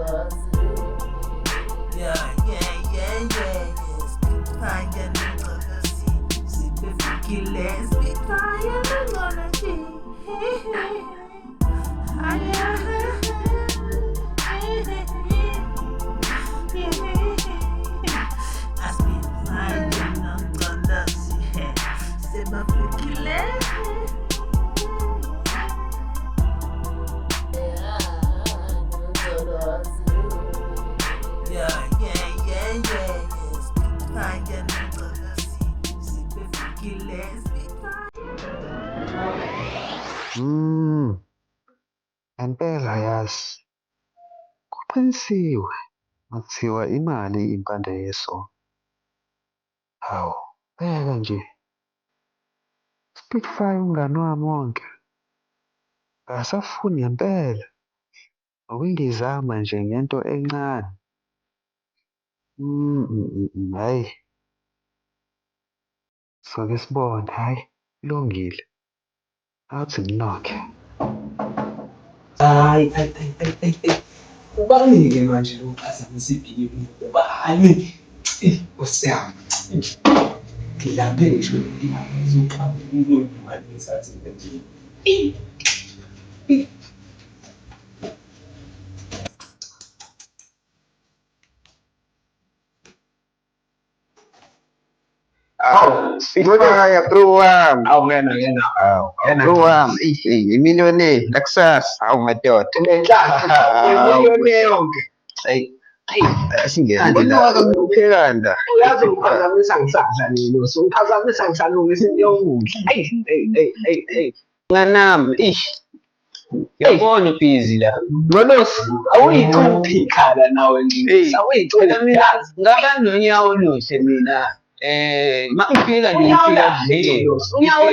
Yeah, yeah, yeah, yeah. Spitfire and legacy. Significantly, spitfire and legacy. I spitfire and legacy. Significantly. Yeah, yeah, yeah, yeah. Spitfire and legacy. Significantly, spitfire. Ngempela yazi kuqinisiwe makuthiwa imali impande yeso. Hawu, bheka nje, Spitfire umngani wami wonke. Akasafuni ngempela ukungizama nje ngento encane. Hhayi, soke sibone, hhayi, kulungile. Athi nginokhe. Hayi, ubani-ke manje lo uphazamisa ibhimu? Ubani? Nkosi yami, ngilaphe ngisho ngizoxama umlungu manje ngisathi nje. Awu, Spitfire bro wami. Awu ngena. Hawu, bro wami, imiliyoni lakusasa. Hawu madoda. Imiliyoni yonke. Hey, asingene la. Uphekanda. Uyazi ungiphazamisa ngisandla nini? Ungiphazamisa ngisalungisa into yokudla. Hey. Nganami, yabona ubhizi la. Ngolosi, awuyicuphi ikhala nawe nje. Awuyicuphi. Ngaba nonyawo oluhle mina. Mangifika nje ngifika nje. Unyawo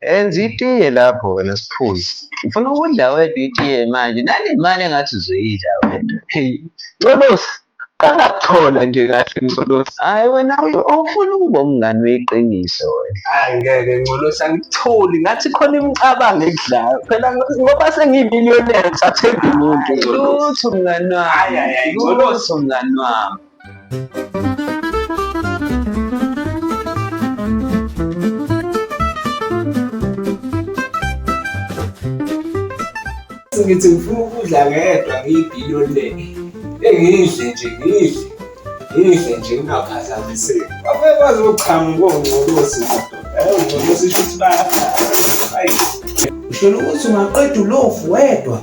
Enza itiye lapho wena siphuzi. Ngifuna ukudla wedwa itiye manje. Nale mali engathi uzoyidla wena. Hey, Ngolosi, kangakuthola nje kahle Ngolosi. Hayi wena ufuna ukuba umngani weqiniso wena. Hayi ngeke Ngolosi angikutholi ngathi khona imicabango ekudlayo. Phela ngoba sengiyimiliyoneri ngisathemba umuntu Ngolosi. Lutho mngani wami. Hayi, Ngolosi. Lutho mngani wami. Ngithi ngifuna ukudla ngedwa ngiyibhiliyoneri. Ngidle nje ngingaphazamiseki. Awekwazi ukuchamuka ongcolosi madoda. Ongcolosi shuthi hayi. Usholo ukuthi ungaqeda ulofu wedwa.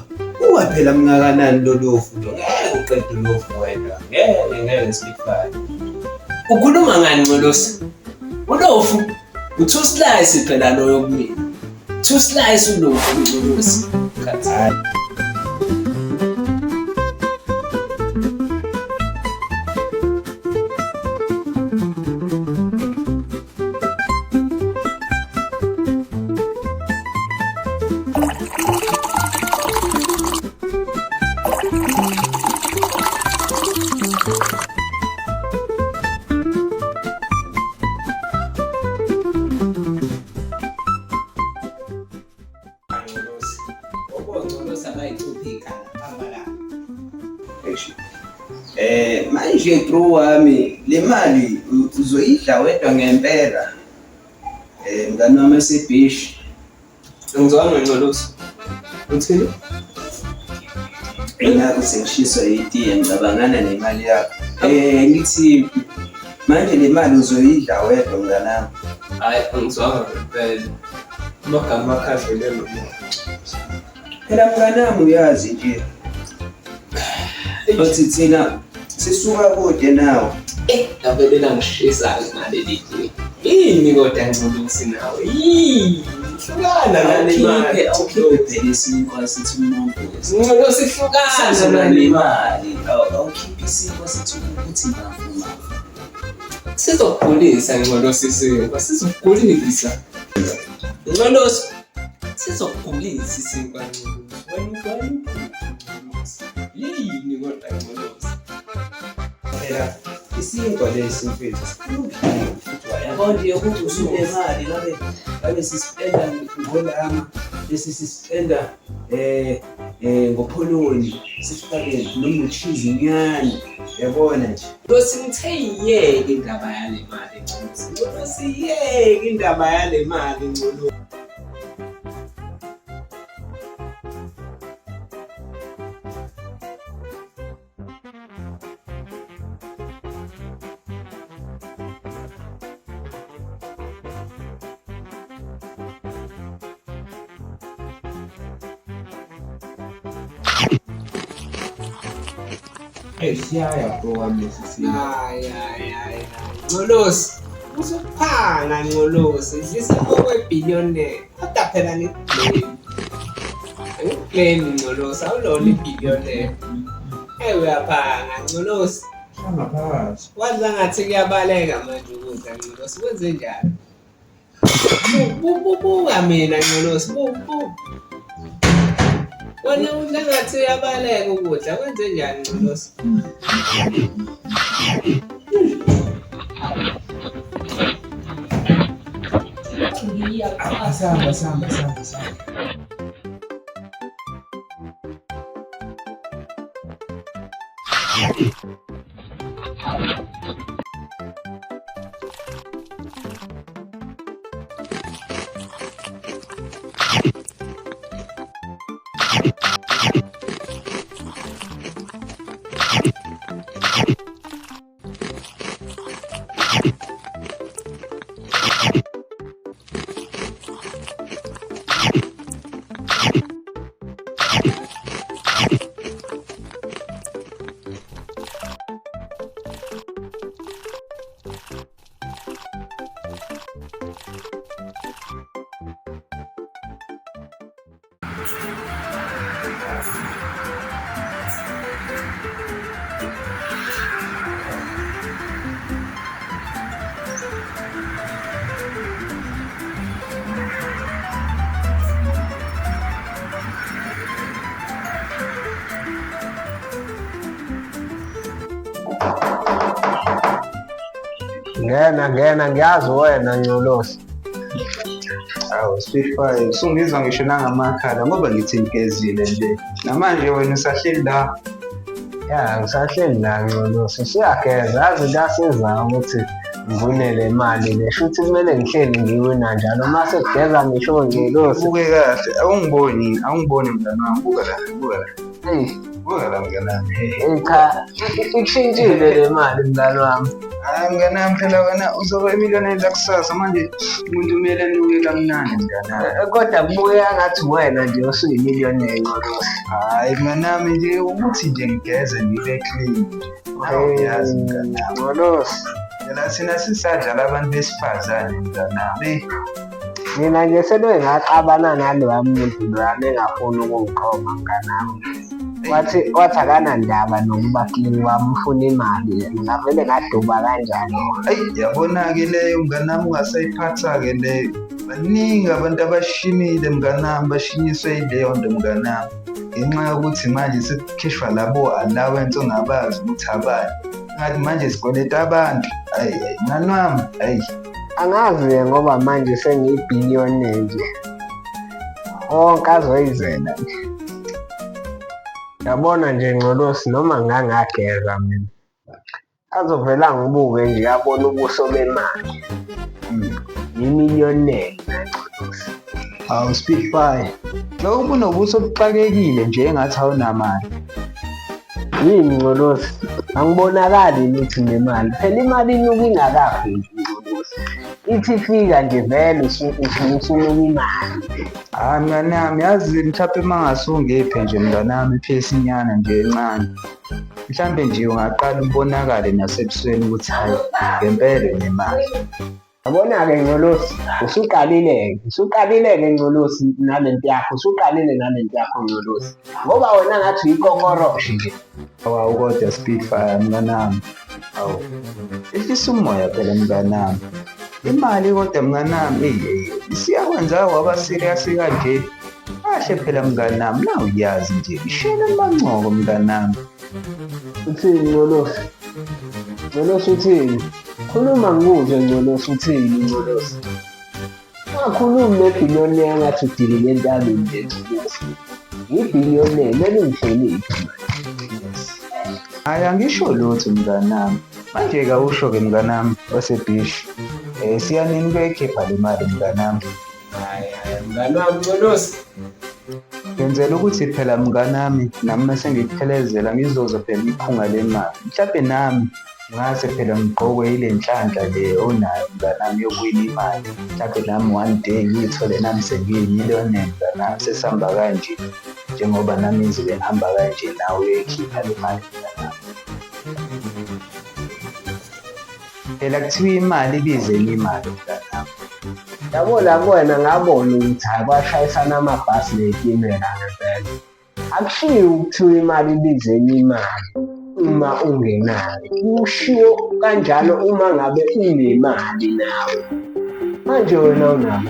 Uwaphela mngakanani lo lofu lo. Ngeke uqede ulofu wedwa. Ngeke Spitfire. Ukhuluma ngani Ngcolosi? Ulofu u2 slice phela loyo kumina. 2 slice ulofu Ngcolosi. Khathali. Manje bro wami le mali uzoyidla wedwa ngempela. Mngani wami esebhishi. Ngizwana Ngcolosi. Uthini? Ngiyakho sengishiswa itiye ngicabangana nemali yakho. Ngithi manje le mali uzoyidla wedwa mnganami. Hayi angizwanga ngempela. Amagama akhadlele lo. Phela mnganami uyazi nje. Bathi thina sisuka kude nawe. Ngabelela ngishisa ngaleli tiye. Yini kodwa Ngcolosi nawe? Hlukana nale mali. Awukhiphe phela isinkwa sithi umuntu. Ngcolosi hlukana nale mali. Awukhiphe isinkwa sithi ukuthi ngafuna. Sizokugulisa Ngcolosi isinkwa. Sizokugulisa. Ngcolosi sizokugulisa isinkwa Ngcolosi. Yini kodwa Ngcolosi? Phela isinkwa lesi mfethu sikulungile futhi yabona nje ukuthi usunemali ngabe sisipenda ngolama bese sisipenda ngopholoni sifake noma uchizi nyani yabona nje losingitheyiyeke indaba yale mali Ncolosi losiyeke indaba yale mali Ncolosi siyaya bro wami lesisimo hayi Ncolosi usuphanga Ncolosi idlisa okwe-billionaire kodwa phela ngikublame Ncolosi awulona i-billionaire uyaphanga Ncolosi phakathi wazi ngathi kuyabaleka manje ukudla Ncolosi kwenze njani buka mina Ncolosi wena udla ngathi uyabaleka ukudla kwenze njani Ncolosi Asamba. Ngena ngiyazi wena Ncolosi. Awu Spitfire usungizwa ngisho nangamakhala ngoba ngithi ngigezile nje namanje wena usahleli la Ya ngisahleli la Ncolosi siyageza yazi lasiza ukuthi ngivunele imali lesho ukuthi kumele ngihleli ngiwina njalo mase kugeza ngisho Ncolosi ubuke kahle awungiboni mntana wami buka la mngani wami cha ikushintshile le mali mngani wami mngani wami phela wena uzoba emiliyoneri lakusasa manje umuntu kumele anuke kamnandi mngani wami kodwa kubuya ngathi wena nje usuyimiliyoneri Ncolosi hayi mngani wami nje ukuthi nje ngigeze ngibe clean awuyazi mngani wami Ncolosi phela thina sisadlala abantu besifazane mngani wami mina nje selwe ngaxabana naloya muntu loyana engafuni ukungiqoma mngani wami wathi akanandaba nokuba clean wami ufuna imali ngavele ngaduba kanjalo yabona-ke leyo mngani wami ungasayiphatha-ke leyo baningi abantu abashimile mngani wami bashinyiswe yileyo nto mngani wami ngenxa yokuthi manje sekukhishwa labo allowance ongabazi ukuthi abani ngathi manje sikweleta abantu mngani wami angazi ngoba manje sengiyibhiliyone nje onke azoyizela nje yabona nje Ncolosi noma ngangageza mina azovela ngibuke nje yabona ubuso bemali imiliyoneri Ncolosi awu Spitfire lo ubunobuso obuxakekile nje engathi awunamali yini Ncolosi angibonakali ukuthi nemali phela imali inuka ingakafi nje Ncolosi ithi fika nje vele usunuka imali mngani wami yazi mhlawumbe mangase ungephi nje mngani wami iphesinyana nje encane mhlawumbe nje ungaqala ubonakale nasebusweni ukuthi hayi ngempela nemali yabona-ke Ncolosi usuqalile-ke Ncolosi nalento yakho Ncolosi ngoba wena ngathi uyikokoroshi nje awu kodwa Spitfire mngani wami awu ehlisa umoya phela mngani wami imali kodwa mngani wami siyakwenza waba serious kanje kahle phela mngani wami la uyazi nje ishela amancoko mngani wami uthini Ncolosi uthini khuluma ngikuzwe Ncolosi uthini Ncolosi ungakhulumi nebhiliyoni ngathi udilile entabeni nje Ncolosi ibhiliyoneri melungihlelephi. Hhayi, angisho lutho mnganami. Manje-ke awusho-ke mnganami wasebhishi. Siyanini kuyoyikhipha le mali mnganami. Hhayi, mngani wami Ncolosi. Ngenzela ukuthi phela mnganami nami mase ngikuphelezela ngizoza phela iphunga le mali. Mhlampe nami ngase phela ngigqokwe yile nhlanhla le onayo mnganami yokuwina imali. Mhlampe nami one day ngiyithole nami sengiyimiliyoneri mnganami sesihamba kanje. Njengoba nami ngizobe ngihamba kanje nawe uyoyikhipha le mali mnganami. Phela kuthiwa imali ibizeni imali mnganami. Yabo la kuwena ngabona ukuthi hhayi kwashayisana amabhasi ney'timela ngempela. Akushiwo ukuthiwa imali ibizeni imali uma ungenayo. Kushiwo kanjalo uma ngabe unemali nawe. Manje wena unamali.